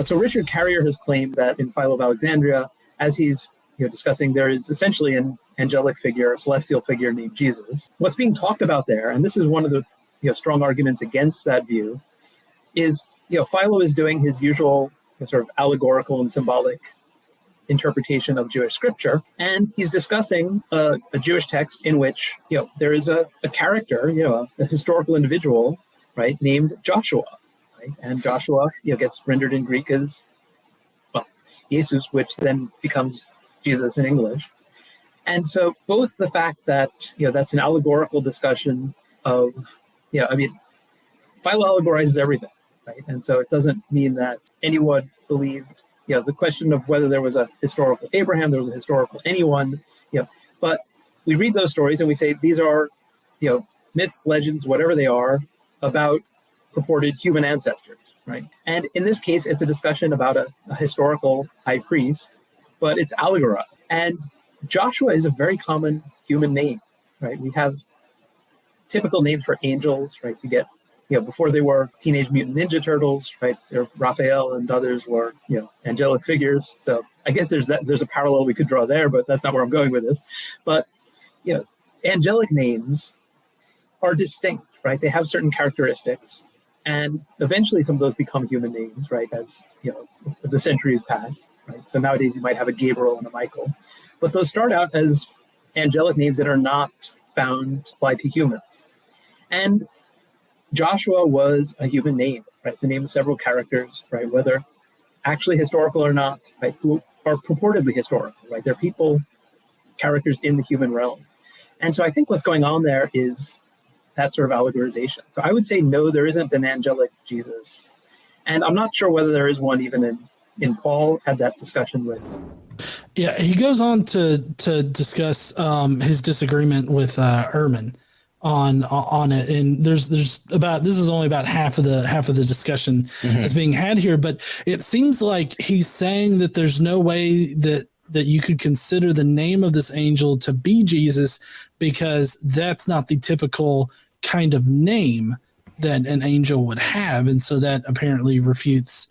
So Richard Carrier has claimed that in Philo of Alexandria, as he's discussing, there is essentially an angelic figure, a celestial figure named Jesus. What's being talked about there, and this is one of the strong arguments against that view, is Philo is doing his usual sort of allegorical and symbolic interpretation of Jewish scripture, and he's discussing a Jewish text in which there is a character, a historical individual, right, named Joshua, right? And Joshua gets rendered in Greek as Jesus, which then becomes Jesus in English. And so both the fact that that's an allegorical discussion of Philo allegorizes everything, right? And so it doesn't mean that anyone believed the question of whether there was a historical Abraham, there was a historical anyone, but we read those stories and we say these are, myths, legends, whatever they are, about purported human ancestors, right? And in this case, it's a discussion about a historical high priest, but it's allegorized. And Joshua is a very common human name, right? We have typical names for angels, right? You get before they were Teenage Mutant Ninja Turtles, right? Raphael and others were, angelic figures. So I guess there's a parallel we could draw there, but that's not where I'm going with this. But, angelic names are distinct, right? They have certain characteristics. And eventually some of those become human names, right? As, the centuries pass, right? So nowadays you might have a Gabriel and a Michael. But those start out as angelic names that are not found applied to humans. And Joshua was a human name, right? It's the name of several characters, right? Whether actually historical or not, right? Who are purportedly historical, right? They're people, characters in the human realm. And so I think what's going on there is that sort of allegorization. So I would say, no, there isn't an angelic Jesus. And I'm not sure whether there is one even in Paul had that discussion with. Yeah, he goes on to discuss his disagreement with Ehrman on it, and there's about, this is only about half of the discussion that's being had here, but it seems like he's saying that there's no way that you could consider the name of this angel to be Jesus, because that's not the typical kind of name that an angel would have, and so that apparently refutes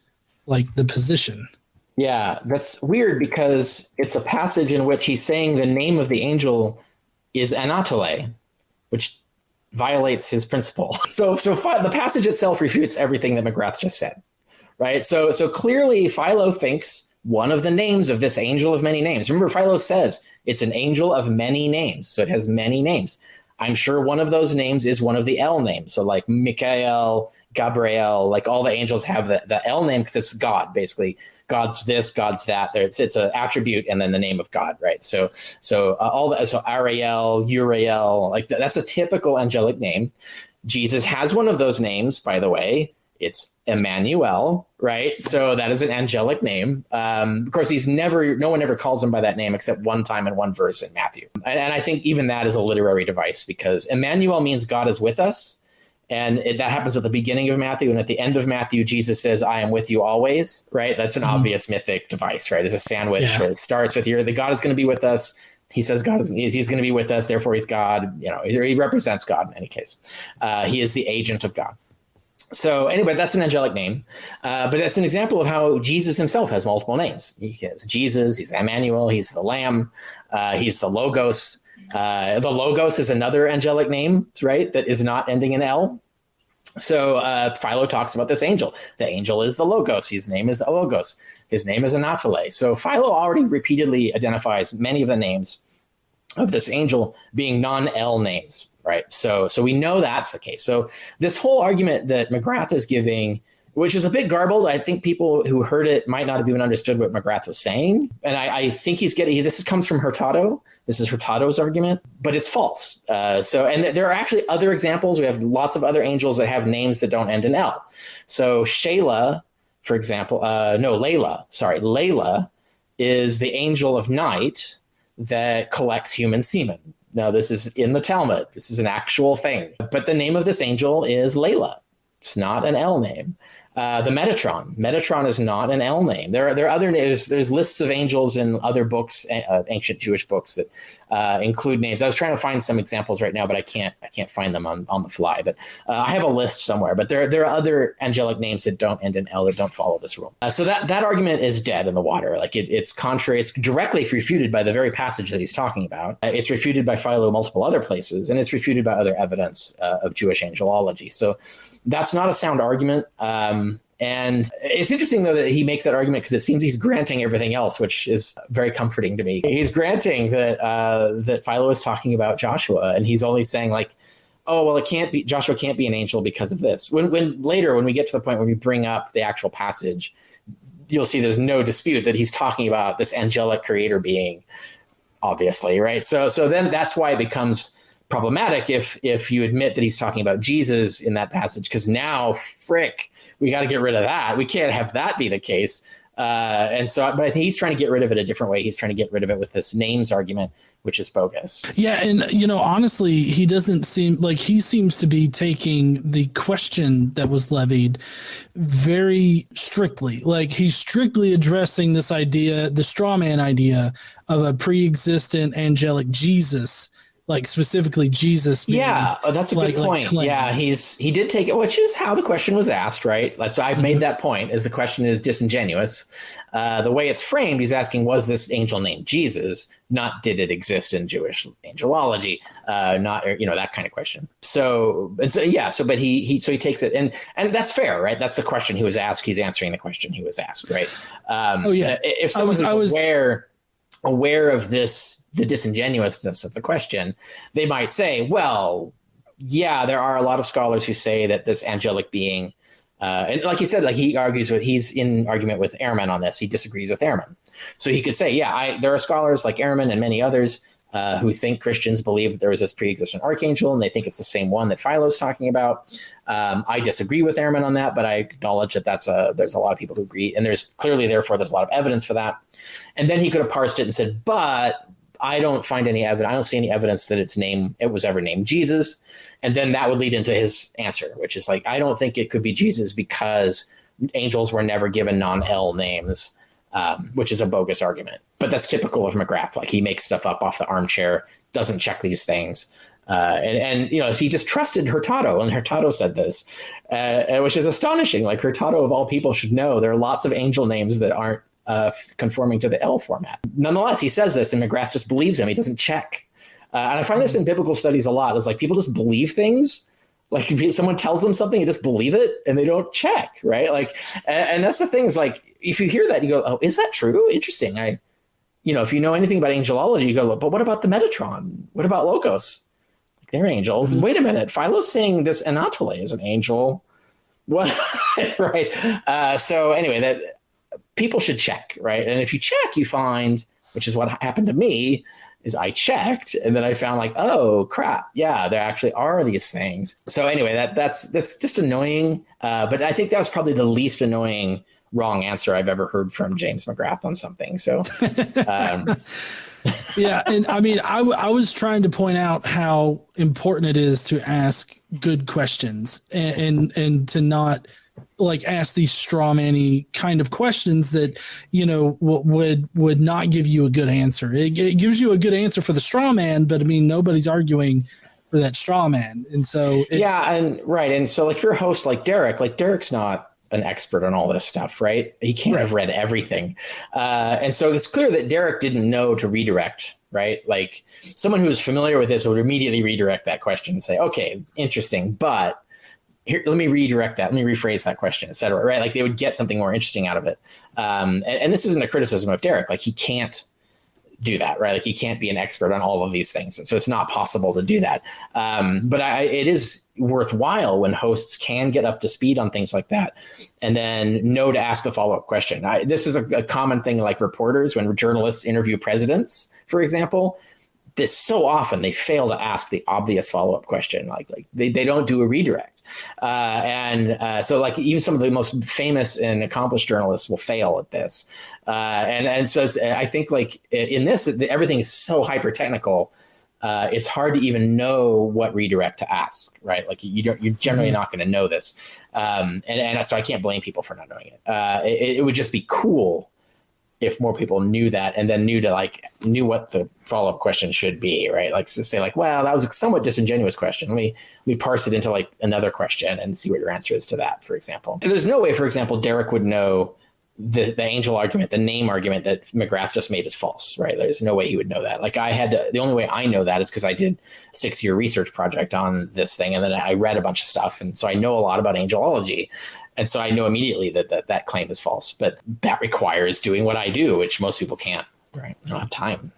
the position. Yeah, that's weird, because it's a passage in which he's saying the name of the angel is Anatole, which violates his principle. So the passage itself refutes everything that McGrath just said, right? So clearly Philo thinks one of the names of this angel of many names. Remember, Philo says it's an angel of many names, so it has many names. I'm sure one of those names is one of the El names. So like Michael, Gabriel, like all the angels have the El name because it's God, basically. God's this, God's that. It's an attribute and then the name of God, right? So all that. So Ariel, Uriel, like that's a typical angelic name. Jesus has one of those names, by the way. It's Emmanuel, right? So that is an angelic name. Of course, no one ever calls him by that name except one time in one verse in Matthew. And I think even that is a literary device, because Emmanuel means God is with us. And that happens at the beginning of Matthew. And at the end of Matthew, Jesus says, I am with you always, right? That's an obvious mythic device, right? It's a sandwich. Yeah. It starts with the God is going to be with us. He says he's going to be with us. Therefore, he's God. He represents God in any case. He is the agent of God. So anyway, that's an angelic name. But that's an example of how Jesus himself has multiple names. He has Jesus. He's Emmanuel. He's the Lamb. He's the Logos. The Logos is another angelic name, right, that is not ending in L. So Philo talks about this angel. The angel is the Logos. His name is Logos. His name is Anatole. So Philo already repeatedly identifies many of the names of this angel being non-L names, right? So we know that's the case. So this whole argument that McGrath is giving, which is a bit garbled. I think people who heard it might not have even understood what McGrath was saying. And I think this comes from Hurtado. This is Hurtado's argument, but it's false. And there are actually other examples. We have lots of other angels that have names that don't end in L. So Layla, for example, Layla is the angel of night that collects human semen. Now, this is in the Talmud. This is an actual thing. But the name of this angel is Layla. It's not an L name. The Metatron. Metatron is not an L name. There are other names. There's lists of angels in other books, ancient Jewish books that include names. I was trying to find some examples right now, but I can't find them on the fly. But I have a list somewhere. But there are other angelic names that don't end in L, that don't follow this rule. So that argument is dead in the water. Like it's contrary. It's directly refuted by the very passage that he's talking about. It's refuted by Philo multiple other places, and it's refuted by other evidence of Jewish angelology. So that's not a sound argument. And it's interesting, though, that he makes that argument because it seems he's granting everything else, which is very comforting to me. He's granting that Philo is talking about Joshua, and he's only saying like, oh, well, Joshua can't be an angel because of this. When later, when we get to the point where we bring up the actual passage, you'll see there's no dispute that he's talking about this angelic creator being, obviously, right? So then that's why it becomes problematic if you admit that he's talking about Jesus in that passage, because now, we got to get rid of that. We can't have that be the case. But I think he's trying to get rid of it a different way. He's trying to get rid of it with this names argument, which is bogus. Yeah. And, honestly, he doesn't seem like he seems to be taking the question that was levied very strictly. Like he's strictly addressing this idea, the straw man idea of a pre-existent angelic Jesus, like specifically Jesus. That's a good point. Yeah, he did take it, which is how the question was asked, right? So I made that point, as the question is disingenuous. The way it's framed, he's asking, was this angel named Jesus? Not did it exist in Jewish angelology? Not that kind of question. But he takes it, and that's fair, right? That's the question he was asked. He's answering the question he was asked, right? If someone was aware of the disingenuousness of the question, they might say, well, yeah, there are a lot of scholars who say that this angelic being, and like you said, like he's in argument with Ehrman on this. He disagrees with Ehrman. So he could say, there are scholars like Ehrman and many others who think Christians believe that there was this pre-existent archangel, and they think it's the same one that Philo's talking about. I disagree with Ehrman on that, but I acknowledge that there's a lot of people who agree, and there's a lot of evidence for that. And then he could have parsed it and said, but I don't find any evidence. I don't see any evidence that it was ever named Jesus. And then that would lead into his answer, which is like, I don't think it could be Jesus because angels were never given non-L names, which is a bogus argument. But that's typical of McGrath. Like he makes stuff up off the armchair, doesn't check these things. He just trusted Hurtado, and Hurtado said this, which is astonishing. Like Hurtado, of all people, should know there are lots of angel names that aren't conforming to the L format. Nonetheless, he says this, and McGrath just believes him. He doesn't check. And I find this in biblical studies a lot. It's like people just believe things. Like if someone tells them something, they just believe it, and they don't check, right? Like, and that's the thing. Is like if you hear that, you go, "Oh, is that true? Interesting." If you know anything about angelology, you go, "But what about the Metatron? What about Logos? Like they're angels." Mm-hmm. Wait a minute, Philo's saying this Anatole is an angel. What? Right? So anyway, that. People should check, right? And if you check, you find, which is what happened to me, is I checked, and then I found like, oh crap, yeah, there actually are these things. So anyway, that's just annoying. But I think that was probably the least annoying wrong answer I've ever heard from James McGrath on something. So, yeah, and I mean, I was trying to point out how important it is to ask good questions and to not like ask these strawman-y kind of questions that would not give you a good answer. It gives you a good answer for the straw man, but I mean nobody's arguing for that straw man, and so and so like if you're a host like Derek's not an expert on all this stuff, right? He can't have read everything, and so it's clear that Derek didn't know to redirect. Right, like someone who is familiar with this would immediately redirect that question and say, "Okay, interesting, but." Here, let me redirect that. Let me rephrase that question, et cetera. Right? Like they would get something more interesting out of it. And this isn't a criticism of Derek. Like he can't do that, right? Like he can't be an expert on all of these things. So it's not possible to do that. But it is worthwhile when hosts can get up to speed on things like that and then know to ask a follow-up question. This is a common thing like reporters, when journalists interview presidents, for example, this so often they fail to ask the obvious follow-up question. Like they don't do a redirect. So like even some of the most famous and accomplished journalists will fail at this. And so I think like in this, everything is so hyper technical it's hard to even know what redirect to ask, right? Like you're generally not going to know this. And so I can't blame people for not knowing it. It would just be cool if more people knew that and then knew what the follow-up question should be, right? Like, so say like, well, that was a somewhat disingenuous question. Let me parse it into like another question and see what your answer is to that, for example. And there's no way, for example, Derek would know the angel argument, the name argument that McGrath just made is false, right? There's no way he would know that. Like the only way I know that is because I did a 6-year research project on this thing. And then I read a bunch of stuff. And so I know a lot about angelology. And so I know immediately that claim is false, but that requires doing what I do, which most people can't, right? I don't have time.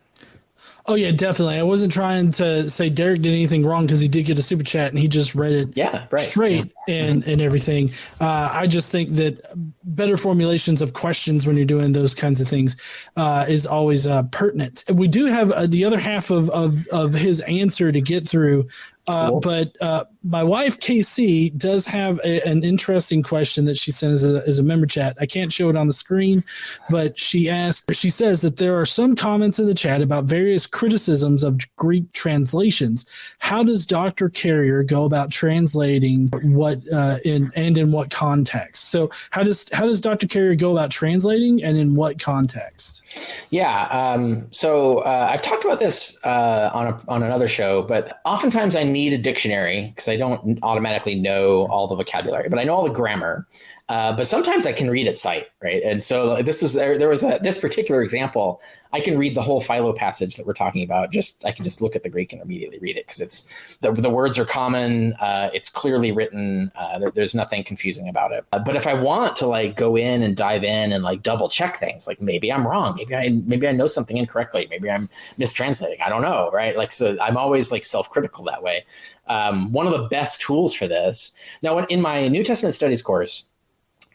Oh yeah, definitely. I wasn't trying to say Derek did anything wrong because he did get a super chat and he just read it straight and everything. I just think that better formulations of questions when you're doing those kinds of things is always pertinent. We do have the other half of his answer to get through. Cool. But my wife, KC, does have an interesting question that she sent as a member chat. I can't show it on the screen, but she says that there are some comments in the chat about various criticisms of Greek translations. How does Dr. Carrier go about translating what in what context? So how does Dr. Carrier go about translating and in what context? Yeah. So I've talked about this on another show, but oftentimes I need a dictionary because I don't automatically know all the vocabulary, but I know all the grammar. But sometimes I can read at sight, right? And so there was this particular example. I can read the whole Philo passage that we're talking about. I can just look at the Greek and immediately read it because it's the words are common. It's clearly written. There's nothing confusing about it. But if I want to like go in and dive in and like double check things, like maybe I'm wrong, maybe I know something incorrectly, maybe I'm mistranslating. I don't know, right? Like so, I'm always like self-critical that way. One of the best tools for this now in my New Testament studies course,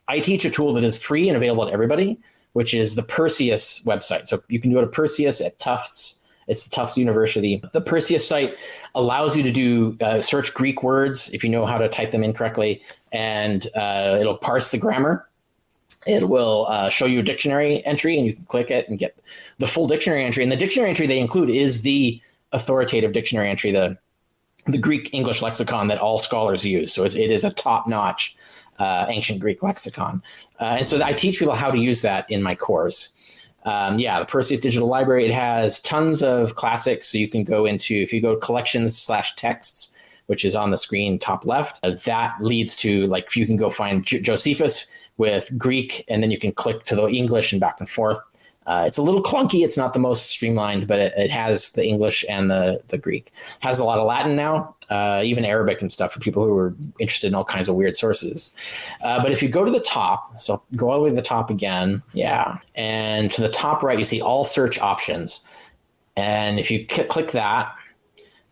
I teach a tool that is free and available to everybody, which is the Perseus website. So you can go to Perseus at Tufts. It's the Tufts University. The Perseus site allows you to do search Greek words if you know how to type them in correctly, and it'll parse the grammar. It will show you a dictionary entry, and you can click it and get the full dictionary entry. And the dictionary entry they include is the authoritative dictionary entry, the Greek English lexicon that all scholars use. So it is a top-notch ancient Greek lexicon. And so I teach people how to use that in my course. The Perseus Digital Library, it has tons of classics. So you can go into, if you go collections/texts, which is on the screen top left, that leads to like, you can go find Josephus with Greek, and then you can click to the English and back and forth. It's a little clunky. It's not the most streamlined, but it has the English and the Greek. It has a lot of Latin now, even Arabic and stuff for people who are interested in all kinds of weird sources. But if you go to the top, so go all the way to the top again. Yeah. And to the top right, you see all search options. And if you click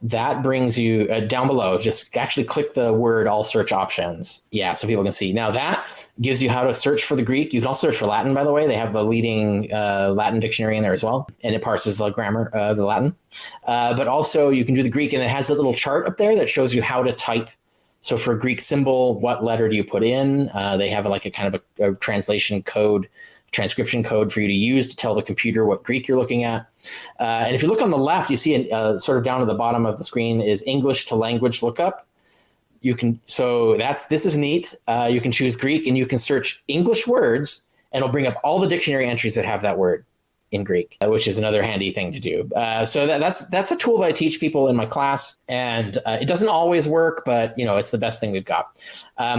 that brings you down below. Just actually click the word all search options. Yeah, so people can see. Now that gives you how to search for the Greek. You can also search for Latin, by the way. They have the leading Latin dictionary in there as well. And it parses the grammar of the Latin. But also you can do the Greek, and it has a little chart up there that shows you how to type. So for a Greek symbol, what letter do you put in? They have like a kind of a translation code, transcription code for you to use to tell the computer what Greek you're looking at. And if you look on the left, you see sort of down at the bottom of the screen is English to language lookup. This is neat. You can choose Greek and you can search English words, and it'll bring up all the dictionary entries that have that word in Greek, which is another handy thing to do. So that's a tool that I teach people in my class, and it doesn't always work, but it's the best thing we've got.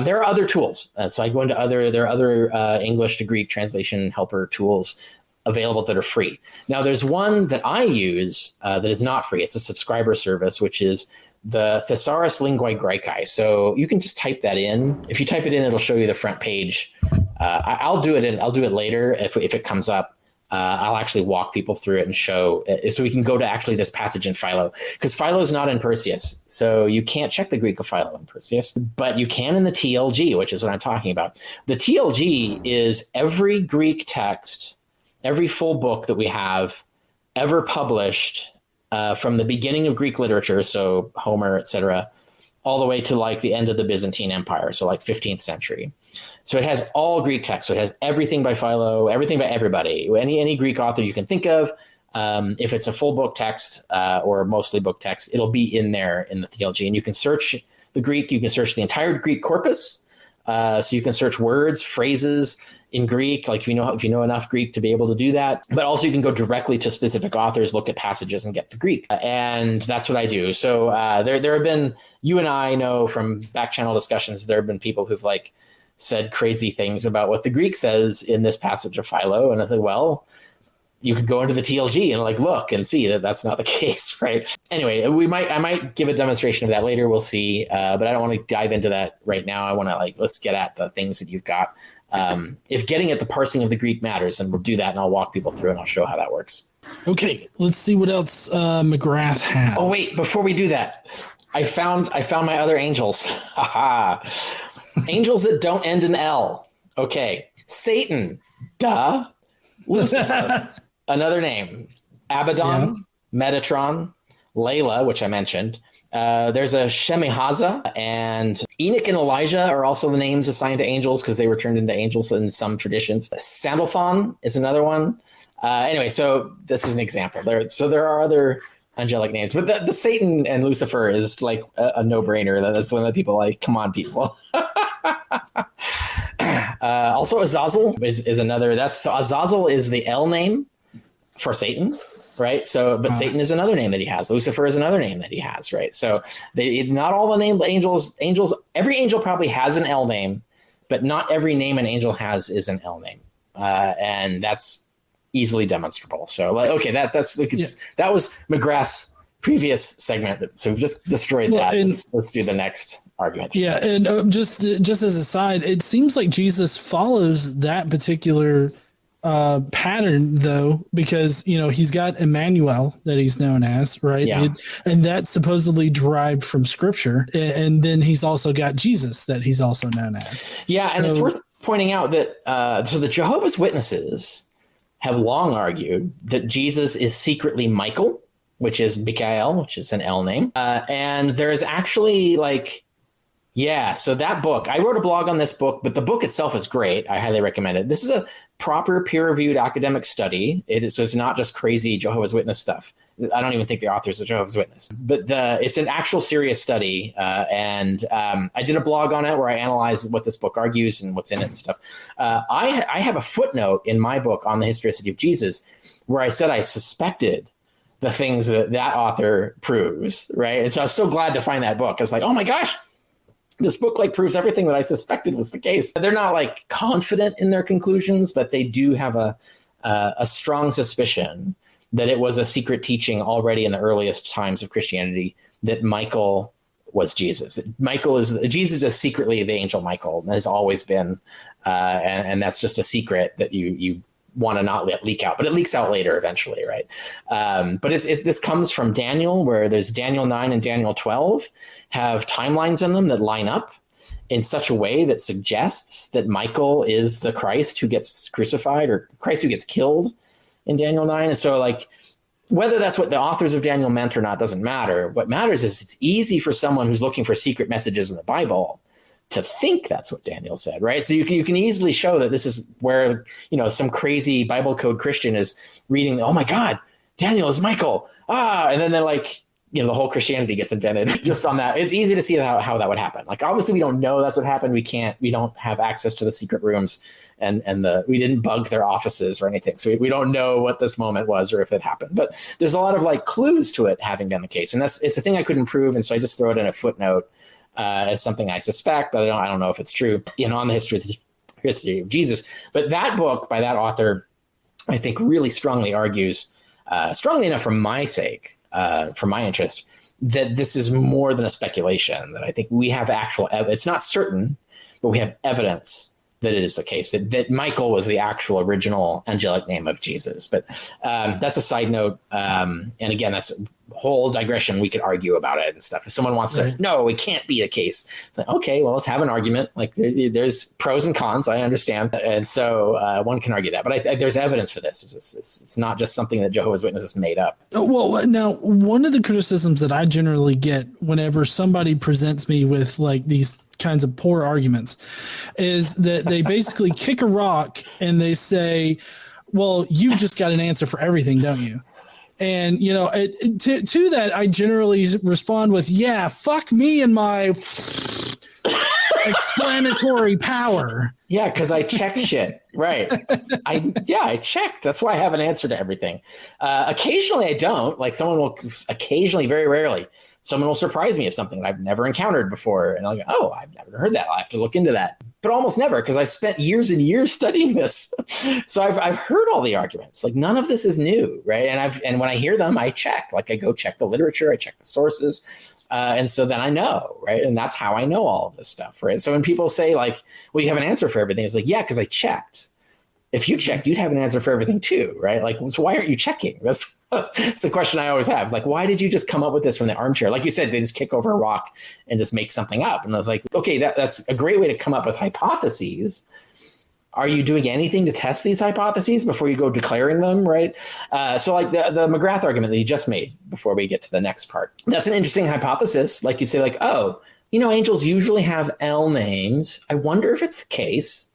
There are other tools. So I go into there are other English to Greek translation helper tools available that are free. Now there's one that I use that is not free. It's a subscriber service, which is the Thesaurus Linguae Graecae. So you can just type that in. If you type it in, it'll show you the front page. I'll do it later if it comes up. I'll actually walk people through it and show it, so we can go to actually this passage in Philo, because Philo is not in Perseus. So you can't check the Greek of Philo in Perseus, but you can in the TLG, which is what I'm talking about. The TLG is every Greek text, every full book that we have ever published from the beginning of Greek literature, so Homer, etc., all the way to like the end of the Byzantine Empire, so like 15th century. So it has all Greek texts. So it has everything by Philo, everything by everybody, any Greek author you can think of. If it's a full book text or mostly book text, it'll be in there in the TLG. And you can search the Greek. You can search the entire Greek corpus. So you can search words, phrases in Greek, like if you know enough Greek to be able to do that. But also you can go directly to specific authors, look at passages, and get the Greek. And that's what I do. So there have been, you and I know from back channel discussions, there have been people who've like said crazy things about what the Greek says in this passage of Philo. And I said, well, you could go into the TLG and like look and see that that's not the case, right? Anyway, I might give a demonstration of that later. We'll see, but I don't want to dive into that right now. I want to let's get at the things that you've got. If getting at the parsing of the Greek matters, then we'll do that, and I'll walk people through and I'll show how that works. Okay, let's see what else McGrath has. Oh wait, before we do that, I found my other angels. Angels that don't end in L. Okay, Satan, duh. Lucifer. Another name, Abaddon, Metatron, Layla, which I mentioned. There's a Shemihaza, and Enoch and Elijah are also the names assigned to angels because they were turned into angels in some traditions. Sandalphon is another one. Anyway, so this is an example. There are other angelic names, but the Satan and Lucifer is like a no-brainer. That's one of the people like, come on, people. Also, Azazel is another. So Azazel is the L name for Satan, right? So, but Satan is another name that he has. Lucifer is another name that he has, right? So, not all the named angels. Every angel probably has an L name, but not every name an angel has is an L name, and that's easily demonstrable. So, okay, that was McGrath's previous segment. So, we've just destroyed that. Let's do the next argument. Yeah, and just as a side, it seems like Jesus follows that particular pattern, though, because he's got Emmanuel that he's known as, right? Yeah. And that's supposedly derived from Scripture, and then he's also got Jesus that he's also known as. Yeah, so, and it's worth pointing out that so the Jehovah's Witnesses have long argued that Jesus is secretly Michael, which is Mikael, which is an L name, and there's actually so that book, I wrote a blog on this book, but the book itself is great. I highly recommend it. This is a proper peer-reviewed academic study. So it's not just crazy Jehovah's Witness stuff. I don't even think the author's a Jehovah's Witness, but it's an actual serious study. And I did a blog on it where I analyzed what this book argues and what's in it and stuff. I have a footnote in my book on the historicity of Jesus where I said I suspected the things that author proves, right? And so I was so glad to find that book. I was like, oh my gosh, this book proves everything that I suspected was the case. They're not confident in their conclusions, but they do have a strong suspicion that it was a secret teaching already in the earliest times of Christianity that Michael was Jesus. Jesus is secretly the angel Michael, and has always been, and that's just a secret that you want to not leak out, but it leaks out later eventually, right? But this comes from Daniel, where there's Daniel 9 and Daniel 12 have timelines in them that line up in such a way that suggests that Michael is the Christ who gets crucified or Christ who gets killed in Daniel 9. And so whether that's what the authors of Daniel meant or not doesn't matter. What matters is it's easy for someone who's looking for secret messages in the Bible to think that's what Daniel said, right? So you can easily show that this is where, some crazy Bible code Christian is reading, oh my God, Daniel is Michael. And then they're the whole Christianity gets invented just on that. It's easy to see how that would happen. Obviously we don't know that's what happened. We don't have access to the secret rooms and we didn't bug their offices or anything. So we don't know what this moment was or if it happened, but there's a lot of clues to it having been the case. And it's a thing I couldn't prove. And so I just throw it in a footnote as something I suspect, but I don't know if it's true, on the history of Jesus. But that book by that author, I think really strongly argues, strongly enough for my sake, for my interest, that this is more than a speculation, that I think we have actual evidence. It's not certain, but we have evidence that it is the case, that Michael was the actual original angelic name of Jesus. But that's a side note. And again, that's a whole digression. We could argue about it and stuff. If someone wants to, no, it can't be the case. It's okay, well, let's have an argument. There's pros and cons, I understand. And so one can argue that. But there's evidence for this. It's not just something that Jehovah's Witnesses made up. Well, now, one of the criticisms that I generally get whenever somebody presents me with these kinds of poor arguments is that they basically kick a rock and they say, well, you've just got an answer for everything, don't you? And, you know, to that, I generally respond with, yeah, fuck me and my explanatory power. Yeah, because I checked shit. Right. I checked. That's why I have an answer to everything. Occasionally I don't. Like someone will occasionally, very rarely, someone will surprise me of something that I've never encountered before. And I'll go, oh, I've never heard that. I'll have to look into that. But almost never, because I've spent years and years studying this. So I've heard all the arguments. Like none of this is new, right? And when I hear them, I check. Like I go check the literature, I check the sources. And so then I know, right? And that's how I know all of this stuff, right? So when people say like, well, you have an answer for everything, it's like, yeah, because I checked. If you checked, you'd have an answer for everything too, right? Like, so why aren't you checking? That's the question I always have. It's like, why did you just come up with this from the armchair? Like you said, they just kick over a rock and just make something up. And I was like, okay, that's a great way to come up with hypotheses. Are you doing anything to test these hypotheses before you go declaring them, right? So like the McGrath argument that you just made before we get to the next part, that's an interesting hypothesis. Like you say like, oh, you know, angels usually have L names. I wonder if it's the case.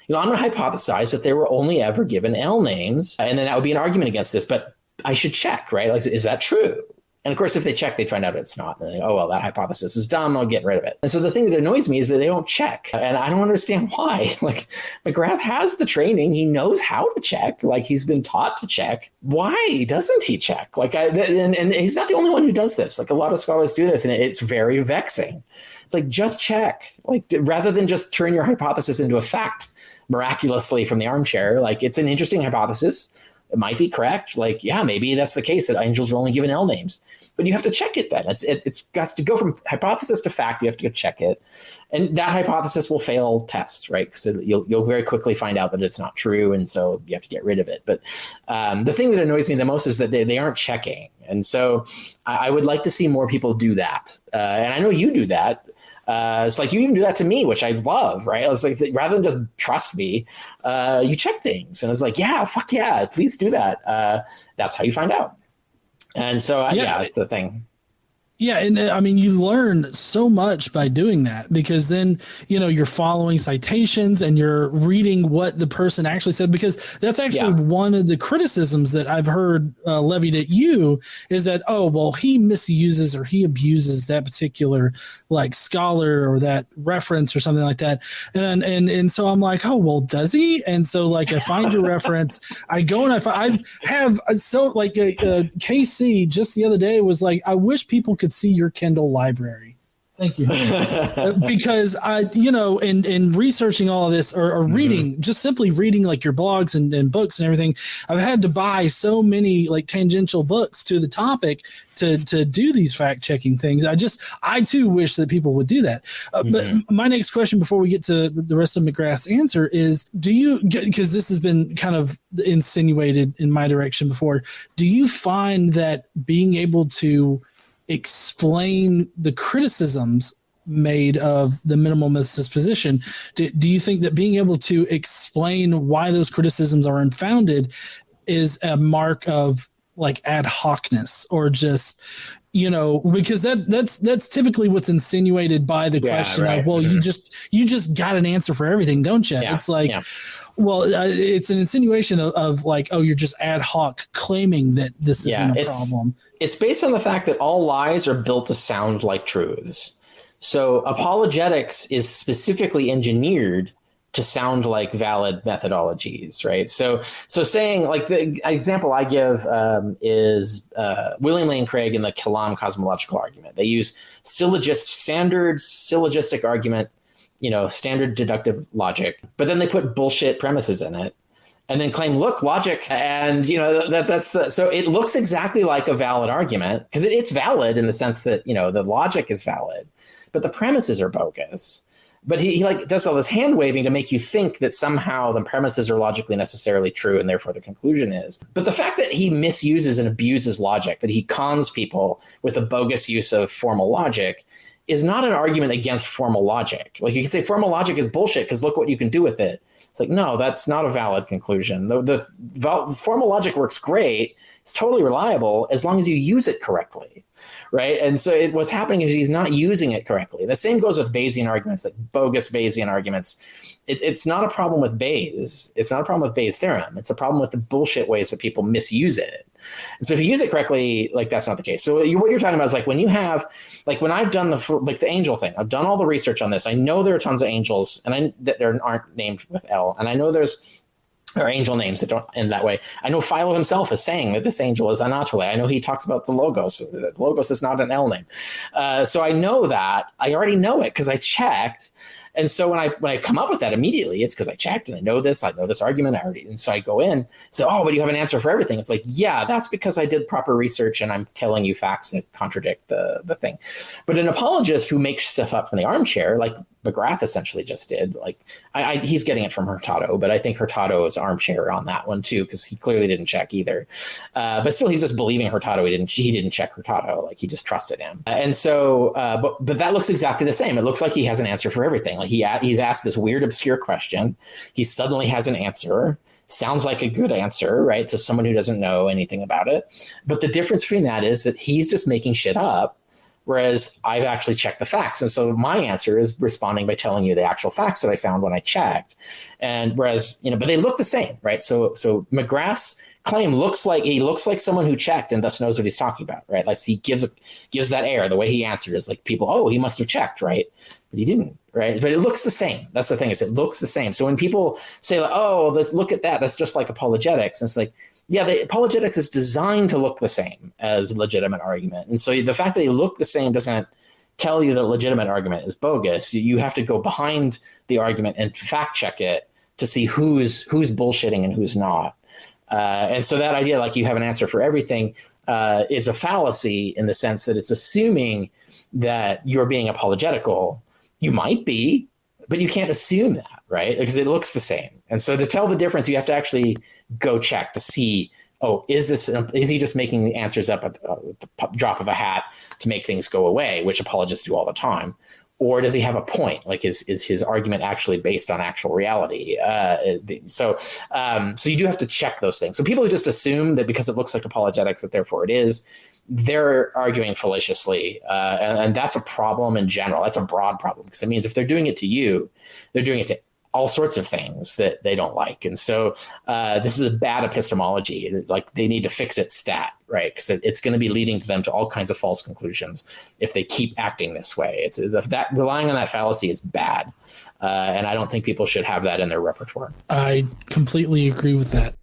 You know, I'm going to hypothesize that they were only ever given L names, and then that would be an argument against this, but I should check, right? Like, is that true? And of course, if they check, they find out it's not. And they go, oh, well, that hypothesis is dumb. I'll get rid of it. And so the thing that annoys me is that they don't check. And I don't understand why. Like McGrath has the training. He knows how to check. Like he's been taught to check. Why doesn't he check? Like, and he's not the only one who does this. Like a lot of scholars do this, and it's very vexing. It's like, just check. Like rather than just turn your hypothesis into a fact miraculously from the armchair. Like it's an interesting hypothesis. It might be correct. Like, yeah, maybe that's the case that angels are only given L names, but you have to check it then. It's got to go from hypothesis to fact. You have to go check it. And that hypothesis will fail tests, right? Because you'll very quickly find out that it's not true. And so you have to get rid of it. But the thing that annoys me the most is that they aren't checking. And so I would like to see more people do that. And I know you do that. It's like you even do that to me, which I love, right? I was like, rather than just trust me, you check things. And I was like, yeah, fuck yeah, please do that. That's how you find out. And so, yeah, that's the thing. Yeah. And I mean, you learn so much by doing that because then, you know, you're following citations and you're reading what the person actually said, because that's actually one of the criticisms that I've heard levied at you is that, oh, well, he misuses or he abuses that particular like scholar or that reference or something like that. And so I'm like, oh, well, does he? And so like I find your reference, I go and I have so like KC just the other day was like, I wish people could see your Kindle library. Thank you. Because I, you know, in researching all of this or reading, just simply reading like your blogs and books and everything, I've had to buy so many like tangential books to the topic to do these fact checking things. I too wish that people would do that. But my next question before we get to the rest of McGrath's answer is, do you, because this has been kind of insinuated in my direction before, do you find that being able to explain the criticisms made of the minimal mythicist position, do you think that being able to explain why those criticisms are unfounded is a mark of like ad hocness, or just, you know, because that's typically what's insinuated by the question of, well, you just got an answer for everything, don't you? It's like, well, it's an insinuation of like, oh, you're just ad hoc claiming that this isn't a problem. It's based on the fact that all lies are built to sound like truths. So apologetics is specifically engineered to sound like valid methodologies, right? So saying, like, the example I give is William Lane Craig in the Kalam cosmological argument. They use standard syllogistic argument, you know, standard deductive logic, but then they put bullshit premises in it and then claim, look, logic. And, you know, so it looks exactly like a valid argument because it's valid in the sense that, you know, the logic is valid, but the premises are bogus. But he like does all this hand waving to make you think that somehow the premises are logically necessarily true and therefore the conclusion is. But the fact that he misuses and abuses logic, that he cons people with a bogus use of formal logic, is not an argument against formal logic. Like you can say formal logic is bullshit because look what you can do with it. It's like, no, that's not a valid conclusion. The formal logic works great. It's totally reliable as long as you use it correctly. right? And so what's happening is he's not using it correctly. The same goes with Bayesian arguments, like bogus Bayesian arguments. It's not a problem with Bayes. It's not a problem with Bayes' theorem. It's a problem with the bullshit ways that people misuse it. And so if you use it correctly, like that's not the case. So what you're talking about is like when you have, like when I've done the angel thing, I've done all the research on this. I know there are tons of angels, and that there aren't named with L, and I know there are angel names that don't end that way. I know Philo himself is saying that this angel is Anatole. I know he talks about the Logos. Logos is not an L name. So I know that. I already know it because I checked. And so when I come up with that immediately, it's because I checked and I know this argument already. And so I go in, say, oh, but you have an answer for everything. It's like, yeah, that's because I did proper research and I'm telling you facts that contradict the thing. But an apologist who makes stuff up from the armchair, like McGrath essentially just did, like he's getting it from Hurtado, but I think Hurtado is armchair on that one too, because he clearly didn't check either. But still, he's just believing Hurtado. He didn't check Hurtado. Like he just trusted him. And so, but that looks exactly the same. It looks like he has an answer for everything. Like he's asked this weird, obscure question. He suddenly has an answer. Sounds like a good answer, right? To someone who doesn't know anything about it. But the difference between that is that he's just making shit up, whereas I've actually checked the facts. And so my answer is responding by telling you the actual facts that I found when I checked. And whereas, but they look the same, right? So McGrath's claim looks like someone who checked and thus knows what he's talking about, right? Like he gives that air. The way he answered is like people, oh, he must have checked, right? But he didn't, right? But it looks the same. That's the thing, is it looks the same. So when people say, like, oh, let's look at that, that's just like apologetics. And it's like, yeah, the apologetics is designed to look the same as legitimate argument. And so the fact that they look the same doesn't tell you that legitimate argument is bogus. You have to go behind the argument and fact check it to see who's bullshitting and who's not. And so that idea, like you have an answer for everything, is a fallacy in the sense that it's assuming that you're being apologetical. You might be, but you can't assume that, right? Because it looks the same. And so to tell the difference, you have to actually go check to see, oh, is he just making the answers up at the drop of a hat to make things go away, which apologists do all the time? Or does he have a point? Like, is his argument actually based on actual reality? So you do have to check those things. So people who just assume that because it looks like apologetics that therefore it is, they're arguing fallaciously. And that's a problem in general. That's a broad problem, because it means if they're doing it to you, they're doing it to all sorts of things that they don't like. And so this is a bad epistemology. Like they need to fix it stat, right? Because it's going to be leading to them to all kinds of false conclusions if they keep acting this way. That relying on that fallacy is bad. And I don't think people should have that in their repertoire. I completely agree with that.